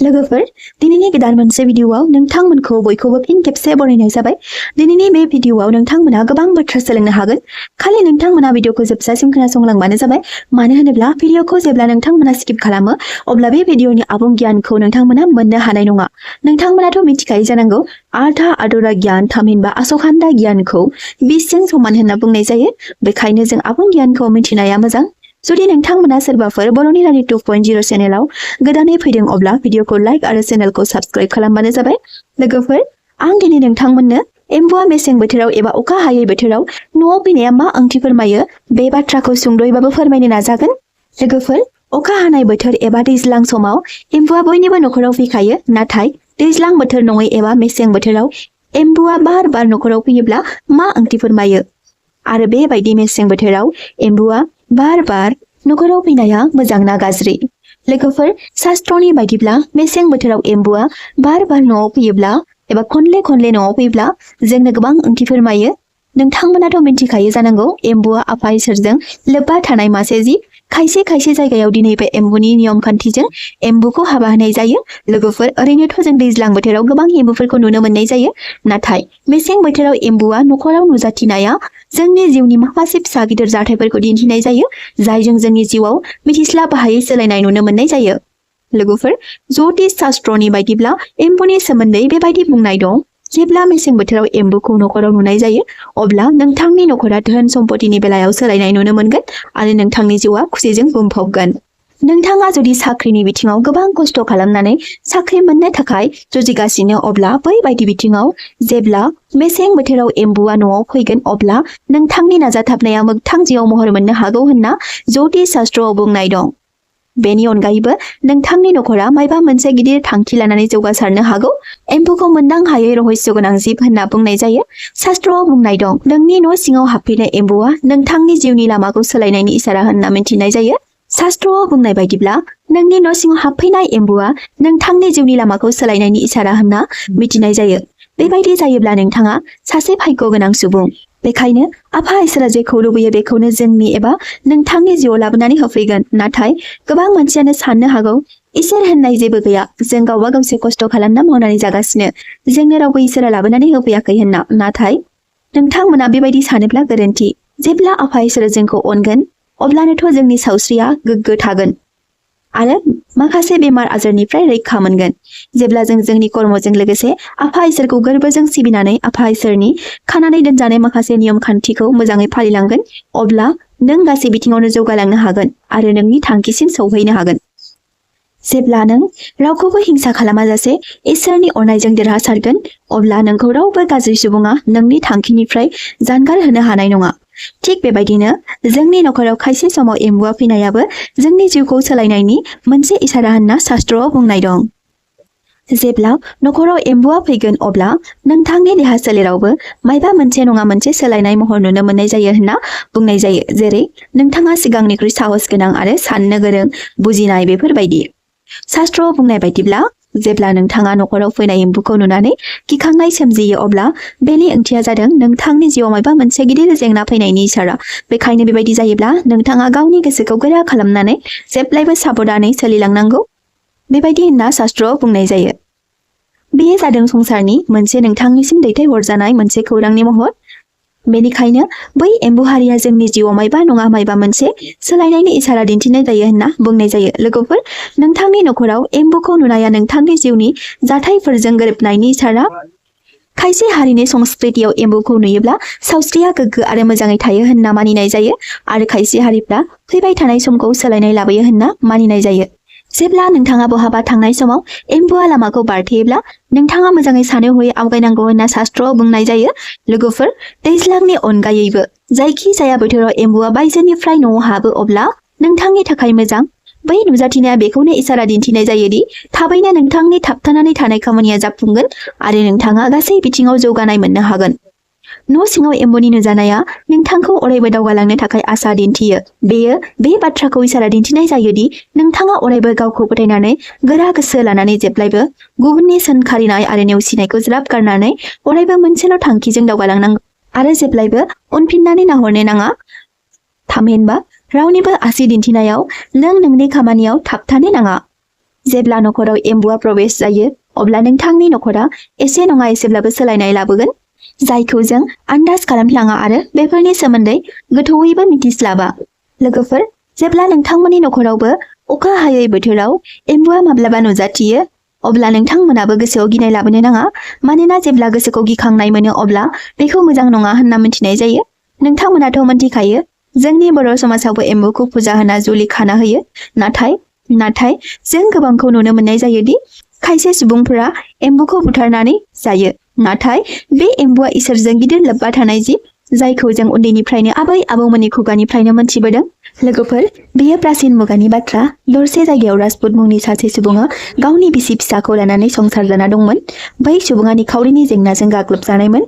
लोगोफोर दिनैनि गोदान मोनसे भिडिअआव नोंथांमोनखौ बयखौबो फिन खेबसे बरायनाय जाबाय। दिनैनि बे भिडिअआव नोंथांमोना गोबां बाथ्रा सोलोंनो हागोन। खालि नोंथांमोना भिडिअखौ जोबजासिम खोनासंलांबानो जाबाय। मानो होनोब्ला भिडिअखौ जेब्ला नोंथांमोना स्किप खालामो अब्ला बे भिडिअनि आबुं गियानखौ नोंथांमोना मोननो हानाय नङा। नोंथांमोनाथ' मिथिखायो जानांगौ आधा आदरा गियान थामहिनबा आसखान्दा गियानखौ 20जों समान होनना बुंनाय जायो। बेखायनो जों आबुं गियानखौ मिथिनाया मोजां। जुदि नोंथांमोना सोरबाफोर बर'नि रानि 2.0 चेनेलाव गोदानै फैदों अब्ला भिडिअखौ लाइक आरो चेनेलखौ साबस्क्राइब खालामबानो जाबाय। लोगोफोर आं दिनै नोंथांमोननो एम्बुआ मेसें बोथोराव एबा अखा हायै बोथोराव न'आव फैनाया मा ओंथि फोरमायो बे बाथ्राखौ सुंद'यैबाबो फोरमायनो नाजागोन। लोगोफोर अखा हानाय बोथोर एबा दैज्लां समाव एम्बुआ बयनिबो नखराव फैखायो। नाथाय दैज्लां बोथोर नङै एबा मेसें बोथोराव एम्बुआ बार बार नखराव फैयोब्ला मा ओंथि फोरमायो आरो बेबायदि मेसें बोथोराव एम्बुआ बार बार नखराव फैनाया मोजां ना गाज्रि? लोगोफोर शास्त्रनि बायदिब्ला मेसें बोथोराव एम्बुआ बार बार न'आव फैयोब्ला एबा खनले खनले न'आव फैयोब्ला जोंनो गोबां ओंथि फोरमायो। नोंथांमोनाथ' मिथिखायो जानांगौ एम्बुआ आफा इसोरजों लोब्बा थानाय मासे जिब। खायसे खायसे जायगायाव दिनै बे एम्बुनि नियम खान्थिजों एम्बुखौ हाबा होनाय जायो। लोगोफोर ओरैनोथ' जों दैज्लां बोथोराव गोबां एम्बुफोरखौ नुनो मोननाय जायो। नाथाय मेसें बोथोराव एम्बुआ नखराव नुजाथिनाया जोंनि जिउनि माखासे फिसा गिदिर जाथायफोरखौ दिन्थिनाय जायो जायजों जोंनि जिउआव मिथिस्लाब हायै सोलायनाय नुनो मोननाय जायो। लोगोफोर ज्योतिष शास्त्रनि बायदिब्ला एम्बुनि सोमोन्दै बेबायदि बुंनाय दं जेब्ला मेसें बोथोराव एम्बुखौ नखराव नुनाय जायो अब्ला नोंथांनि नखरा धोन सम्पतिनि बेलायाव सोलायनाय नुनो मोनगोन आरो नोंथांनि जिउआ खुसिजों बुंफबगोन। नोंथाङा जुदि साख्रिनि बिथिङाव गोबां खस्थ' खालामनानै साख्रि मोननो थाखाय जुजिगासिनो अब्ला बैबायदि बिथिङाव जेब्ला मेसें बोथोराव एम्बुआ न'आव फैगोन अब्ला नोंथांनि नाजाथाबनाया मोगथां जिउआव महर मोननो हागौ होनना ज्योतिष शास्त्रआव बुंनाय दं। बेनि अनगायैबो नोंथांनि नखरा मायबा मोनसे गिदिर थांखि लानानै जौगासारनो हागौ। एम्बुखौ मोनदां हायै रहस्य गोनां जिब होनना बुंनाय जायो। शास्त्रआव बुंनाय दं नोंनि न' सिङाव हाबफैनाय एम्बुआ नोंथांनि जिउनि लामाखौ सोलायनायनि इसारा होनना मिन्थिनाय जायो। शास्त्रआव बुंनाय बायदिब्ला नोंनि न' सिङाव हाबफैनाय एम्बुआ नोंथांनि जिउनि लामाखौ सोलायनायनि इसारा होनना मिथिनाय जायो। बेबायदि जायोब्ला नोंथाङा सासे भाग्य गोनां सुबुं। बेखायनो आफा इसोरा जेखौ लुबैयो बेखौनो जोंनि एबा नोंथांनि जिउआव लाबोनानै होफैगोन। नाथाय गोबां मानसियानो साननो हागौ इसोर होननाय जेबो गैया, जों गावबा गावसो खस्थ' खालामना मावनानै जागासिनो, जोंनो रावबो इसोरा लाबोनानै होफैयाखै होनना। नाथाय नोंथांमोना बेबायदि सानोब्ला गोरोन्थि। जेब्ला आफा इसोरा जोंखौ अनगोन अब्लानोथ' जोंनि सावस्रिया गोग्गो थागोन आरो माखासे बेमार आजारनिफ्राय रैखा मोनगोन। जेब्ला जों जोंनि कर्मजों लोगोसे आफा इसोरखौ गोरबोजों सिबिनानै आफा इसोरनि खानानै दोनजानाय माखासे नियम खान्थिखौ मोजाङै फालिलांगोन अब्ला नों गासै बिथिङावनो जौगालांनो हागोन आरो नोंनि थांखिसिम सौहैनो हागोन। जेब्ला नों रावखौबो हिंसा खालामाजासे इसोरनि अननायजों देरहासारगोन अब्ला नोंखौ रावबो गाज्रि सुबुङा नोंनि थांखिनिफ्राय जानगार होनो हानाय नङा। थिग बेबायदिनो जोंनि नखराव खायसे समाव एम्बुआ फैनायाबो जोंनि जिउखौ सोलायनायनि मोनसे इसारा होनना शास्त्रआव बुंनाय दं। जेब्ला नखराव एम्बुआ फैगोन अब्ला नोंथांनि देहा सोलेरावबो मायबा मोनसे नङा मोनसे सोलायनाय महर नुनो मोननाय जायो होनना बुंनाय जायो। जेरै नोंथाङा सिगांनिख्रुइ साहस गोनां आरो साननो गोरों, बुजिनाय बेफोरबायदि। शास्त्रआव बुंनाय बायदिब्ला जेब्ला नोंथाङा नखराव फैनाय एम्बुखौ नुनानै गिखांनाय सोमजियो अब्ला बेनि ओंथिया जादों नोंथांनि जिउआव मायबा मोनसे गिदिर जेंना फैनायनि इसारा। बेखायनो बेबायदि जायोब्ला नोंथाङा गावनि गोसोखौ गोरा खालामनानै जेब्लायबो साबधानै सोलिलांनांगौ बेबायदि होनना शास्त्रआव बुंनाय जायो। बेयो जादों संसारनि मोनसे नोंथांनिसिम दैथायहरजानाय मोनसे खौरांनि महर। बेनिखायनो बै एम्बु हारिया जोंनि जिउआव मायबा नङा मायबा मोनसे सोलायनायनि इसारा दिन्थिनाय जायो होनना बुंनाय जायो। लोगोफोर नोंथांनि नखराव एम्बुखौ नुनाया नोंथांनि जिउनि जाथायफोरजों गोरोबनायनि इसारा। खायसे हारिनि संस्कृतियाव एम्बुखौ नुयोब्ला सावस्रिया गोग्गो आरो मोजाङै थायो होनना मानिनाय जायो आरो खायसे हारिफ्रा फैबाय थानाय समखौ सोलायनाय लाबोयो होनना मानिनाय जायो। जेब्ला नोंथाङा बहाबा थांनाय समाव एम्बुआ लामाखौ बारथेयोब्ला नोंथाङा मोजाङै सानै हयै आवगायनांगौ होनना शास्त्रआव बुंनाय जायो। लोगोफोर दैज्लांनि अनगायैबो जायखि जाया बोथोराव एम्बुआ बायजोनिफ्राय न'आव हाबो अब्ला नोंथांनि थाखाय मोजां। बै नुजाथिनाया बेखौनो इसारा दिन्थिनाय जायोदि थाबैनो नोंथांनि थाबथानानै थानाय खामानिया जाफुंगोन आरो नोंथाङा गासै बिथिङाव जौगानाय मोननो हागोन। न' सिङाव एम्बुनि नुजानाया नोंथांखौ अरायबो दावगालांनो थाखाय आसा दिन्थियो। बेयो बे बाथ्राखौ इसारा दिन्थिनाय जायोदि नोंथाङा अरायबो गावखौ फोथायनानै गोरा गोसो लानानै जेब्लायबो गुबुननि सोंखारिनाय आरो नेवसिनायखौ ज्राब गारनानै अरायबो मोनसेल' थांखिजों दावगालांनांगौ आरो जेब्लायबो उनफिननानै नाहरनो नाङा। थामहिनबा रावनिबो आसि दिन्थिनायाव नों नोंनि खामानियाव थाबथानो नाङा। जेब्ला नखराव एम्बुआ प्रवेश जायो अब्ला नोंथांनि नखरा एसे नङा एसेब्लाबो सोलायनाय लाबोगोन जायखौ जों आन्दाज खालामफ्लाङा आरो बेफोरनि सोमोन्दै गोथौयैबो मिथिस्लाबा लोगोफोर जेब्ला नोंथांमोननि नखरावबो अखा हायै बोथोराव एम्बुआ माब्लाबा नुजाथियो अब्ला नोंथांमोनाबो गोसोआव गिनाय लाबोनो नाङा मानोना जेब्ला गोसोखौ गिखांनाय मोनो अब्ला बेखौ मोजां नङा होनना मिथिनाय जायो नोंथांमोनाथ' मिथिखायो जोंनि बर' समाजावबो एम्बुखौ फुजा होना जुलि खाना होयो नाथाय जों गोबांखौ नुनो मोननाय जायोदि खायसे सुबुंफोरा एम्बुखौ बुथारनानै जायो नाथाय बे एम्बुआ इसोरजों गिदिर लोब्बा थानाय जिब जायखौ जों उन्दैनिफ्रायनो आबै आबौमोननि खुगानिफ्रायनो मोनथिबोदों लोगोफोर बेयो प्राचीन मुगानि बाथ्रा दरसे जायगायाव राजपुत मुंनि सासे सुबुङा गावनि बिसि फिसाखौ लानानै संसार जाना दंमोन बै सुबुङा निखावरिनि जेंनाजों गाग्लोबजानायमोन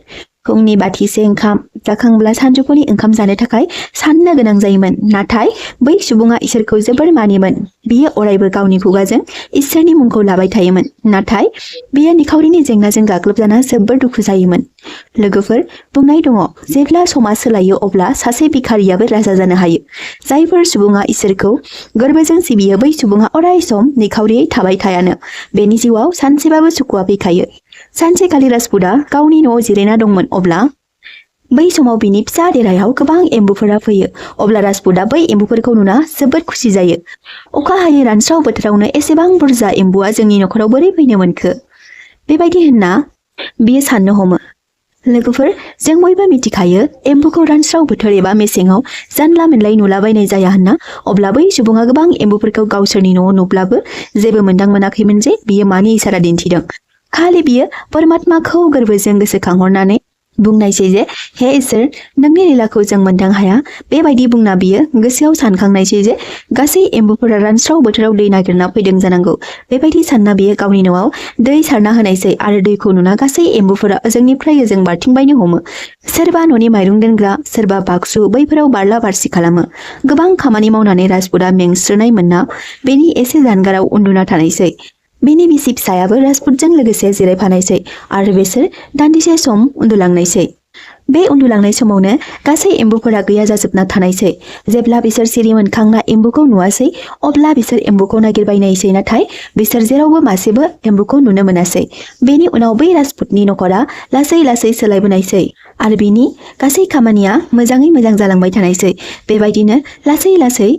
फुंनि बाथिसे ओंखाम जाखांब्ला सानजौफुनि ओंखाम जानो थाखाय साननो गोनां जायोमोन नाथाय बै सुबुङा इसोरखौ जोबोर मानियोमोन बियो अरायबो गावनि खुगाजों इसोरनि मुंखौ लाबाय थायोमोन नाथाय बियो निखावरिनि जेंनाजों गाग्लोबजाना जोबोर दुखु जायोमोन लोगोफोर बुंनाय दङ जेब्ला समाज सोलायो अब्ला सासे भिखारियाबो राजा जानो हायो जायफोर सुबुङा इसोरखौ गोरबोजों सिबियो बै सुबुङा अराय सम निखावरियै थाबाय थायानो बेनि जिउआव सानसेबाबो सुखुआ फैखायो सानसेखालि राजपुतआ गावनि न'आव जिरायना दंमोन अब्ला बै समाव बिनि फिसा देरायाव गोबां एम्बुफोरा फैयो अब्ला राजपुतआ बै एम्बुफोरखौ नुना जोबोद खुसि जायो अखा हायै रानस्राव बोथोरावनो एसेबां बुरजा एम्बुआ जोंनि नखराव बोरै फैनो मोनखो बेबायदि होनना बियो साननो हमो लोगोफोर जों बयबो मिथिखायो एम्बुखौ रानस्राव बोथोर एबा मेसेङाव जानला मोनलाय नुलाबायनाय जाया होनना अब्ला बै सुबुङा गोबां एम्बुफोरखौ गावसोरनि न'आव नुब्लाबो जेबो मोनदांमोनाखैमोन जे बियो मानि इसारा दिन्थिदों खालि बियो परमात्माखौ गोरबोजों गोसोखांहरनानै बुंनायसै जे हे इसोर नोंनि लीलाखौ जों मोनदां हाया बेबायदि बुंना बियो गोसोआव सानखांनायसै जे गासै एम्बुफोरा रानस्राव बोथोराव दै नागिरना फैदों जानांगौ बेबायदि सानना बियो गावनि न'आव दै सारना होनायसै आरो दैखौ नुना गासै एम्बुफोरा ओजोंनिफ्राय ओजों बारथिंबायनो हमो सोरबा न'नि माइरं दोनग्रा सोरबा बाक्सु बैफोराव बारला बारसि खालामो गोबां खामानि मावनानै राजपुतआ मेंस्रोनाय मोनना बेनि एसे जानगाराव उन्दुना थानायसै बेनि बिसि फिसायाबो राजपुतजों लोगोसे जिरायफानायसै आरो बिसोर दान्दिसे सम उन्दुलांनायसै बे उन्दुलांनाय समावनो गासै एम्बुफोरा गैया जाजोबना थानायसै जेब्ला बिसोर सिरि मोनखांना एम्बुखौ नुवासै अब्ला बिसोर एम्बुखौ नागिरबायनायसै नाथाय बिसोर जेरावबो मासेबो एम्बुखौ नुनो मोनासै बेनि उनाव बै राजपुतनि नखरा लासै लासै सोलायबोनायसै आरो बिनि गासै खामानिया मोजाङै मोजां जालांबाय थानायसै बेबायदिनो लासै लासै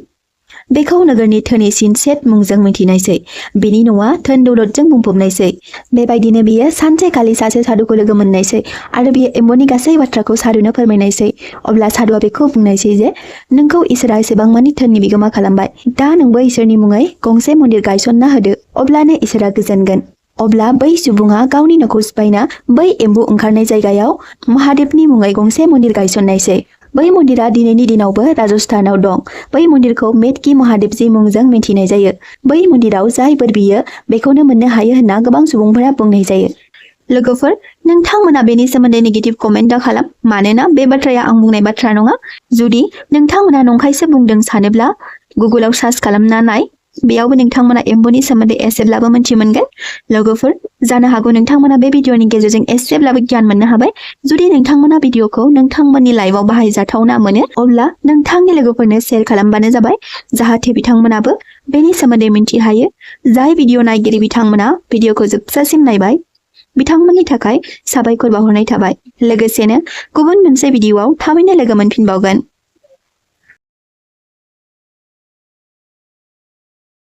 बेखौ नोगोरनि धोनि सिनसेट मुंजों मिथिनायसै बिनि न'आ धोन दौलतजों बुंफबनायसै बेबायदिनो बियो सानसेखालि सासे साधुखौ लोगो मोननायसै आरो बियो एम्बुनि गासै बाथ्राखौ साधुनो फोरमायनायसै अब्ला साधुआ बेखौ बुंनायसै जे नोंखौ इसोरा एसेबां मानि धोननि बिगोमा खालामबाय दा नोंबो इसोरनि मुङै गंसे मन्दिर गायसनना होदो अब्लानो इसोरा गोजोनगोन अब्ला बै सुबुङा गावनि न'खौ सिफायना बै एम्बु ओंखारनाय जायगायाव महादेबनि मुङै गंसे मन्दिर गायसननायसै बै मन्दिरा दिनैनि दिनावबो राजस्थानाव दं बै मन्दिरखौ मेटकी महादेबजी मुंजों मिथिनाय जायो बै मन्दिराव जाय बोर बियो बेखौनो मोननो हायो होनना गोबां सुबुंफोरा बुंनाय जायो लोगोफोर नोंथांमोना बेनि सोमोन्दै नेगेटिभ कमेन्ट दा खालाम मानोना बे बाथ्राया आं बुंनाय बाथ्रा नङा जुदि नोंथांमोना नंखायसो बुंदों सानोब्ला गुगोलाव सार्च खालामना नाय बेयावबो नोंथांमोना एम्बुनि सोमोन्दै एसेब्लाबो मिथि मोनगोन लोगोफोर जानो हागौ नोंथांमोना बे भिडिअनि गेजेरजों एसेब्लाबो गियान मोननो हाबाय जुदि नोंथांमोना भिडिअखौ नोंथांमोननि लाइफआव बाहायजाथावना मोनो अब्ला नोंथांनि लोगोफोरनो शेयार खालामबानो जाबाय जाहाथे बिथांमोनाबो बेनि सोमोन्दै मिथिहायो जाय भिडिअ नायगिरि बिथांमोना भिडिअखौ जोबजासिम नायबाय बिथांमोननि थाखाय साबायखर बावहरनाय थाबाय लोगोसेनो गुबुन मोनसे भिडिअआव थाबैनो लोगो मोनफिनबावगोन